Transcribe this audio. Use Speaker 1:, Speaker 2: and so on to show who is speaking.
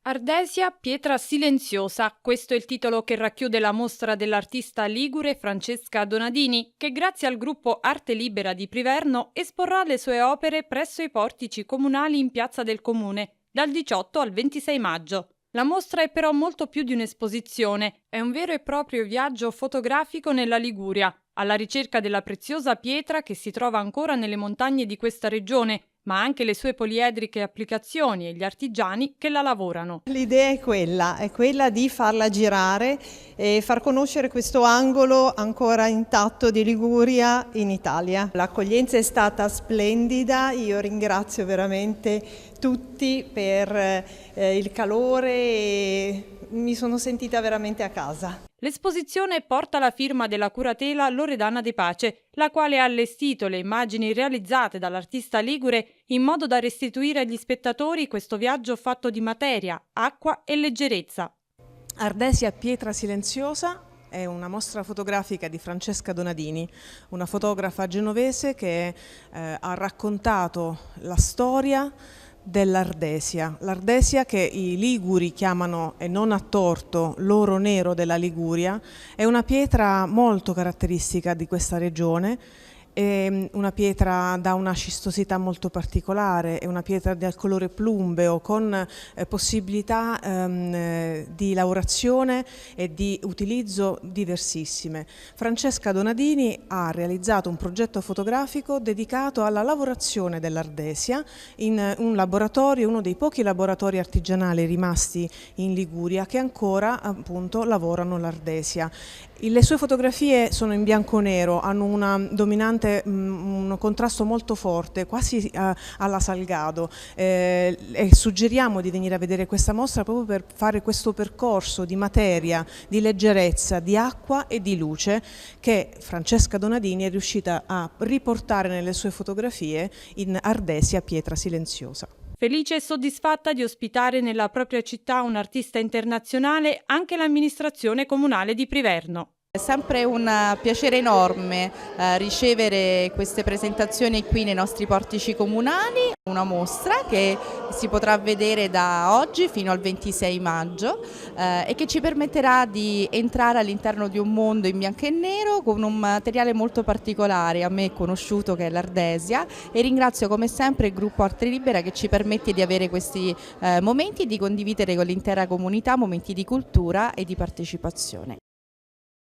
Speaker 1: Ardesia, pietra silenziosa, questo è il titolo che racchiude la mostra dell'artista ligure Francesca Donadini, che grazie al gruppo Arte Libera di Priverno esporrà le sue opere presso i portici comunali in Piazza del Comune, dal 18 al 26 maggio. La mostra è però molto più di un'esposizione, è un vero e proprio viaggio fotografico nella Liguria, alla ricerca della preziosa pietra che si trova ancora nelle montagne di questa regione, ma anche le sue poliedriche applicazioni e gli artigiani che la lavorano.
Speaker 2: L'idea è quella di farla girare e far conoscere questo angolo ancora intatto di Liguria in Italia. L'accoglienza è stata splendida, io ringrazio veramente tutti per il calore e mi sono sentita veramente a casa.
Speaker 1: L'esposizione porta la firma della curatela Loredana De Pace, la quale ha allestito le immagini realizzate dall'artista ligure in modo da restituire agli spettatori questo viaggio fatto di materia, acqua e leggerezza.
Speaker 3: Ardesia, pietra silenziosa è una mostra fotografica di Francesca Donadini, una fotografa genovese che ha raccontato la storia dell'Ardesia. L'Ardesia, che i liguri chiamano, e non a torto, l'oro nero della Liguria, è una pietra molto caratteristica di questa regione. È una pietra da una scistosità molto particolare, è una pietra dal colore plumbeo con possibilità di lavorazione e di utilizzo diversissime. Francesca Donadini ha realizzato un progetto fotografico dedicato alla lavorazione dell'Ardesia in un laboratorio, uno dei pochi laboratori artigianali rimasti in Liguria che ancora appunto lavorano l'Ardesia. Le sue fotografie sono in bianco e nero, hanno una dominante, un contrasto molto forte, quasi alla Salgado, e suggeriamo di venire a vedere questa mostra proprio per fare questo percorso di materia, di leggerezza, di acqua e di luce che Francesca Donadini è riuscita a riportare nelle sue fotografie in Ardesia, pietra silenziosa.
Speaker 1: Felice e soddisfatta di ospitare nella propria città un artista internazionale anche l'amministrazione comunale di Priverno.
Speaker 4: È sempre un piacere enorme ricevere queste presentazioni qui nei nostri portici comunali, una mostra che si potrà vedere da oggi fino al 26 maggio e che ci permetterà di entrare all'interno di un mondo in bianco e nero con un materiale molto particolare, a me conosciuto, che è l'Ardesia, e ringrazio come sempre il gruppo Arte Libera che ci permette di avere questi momenti e di condividere con l'intera comunità momenti di cultura e di partecipazione.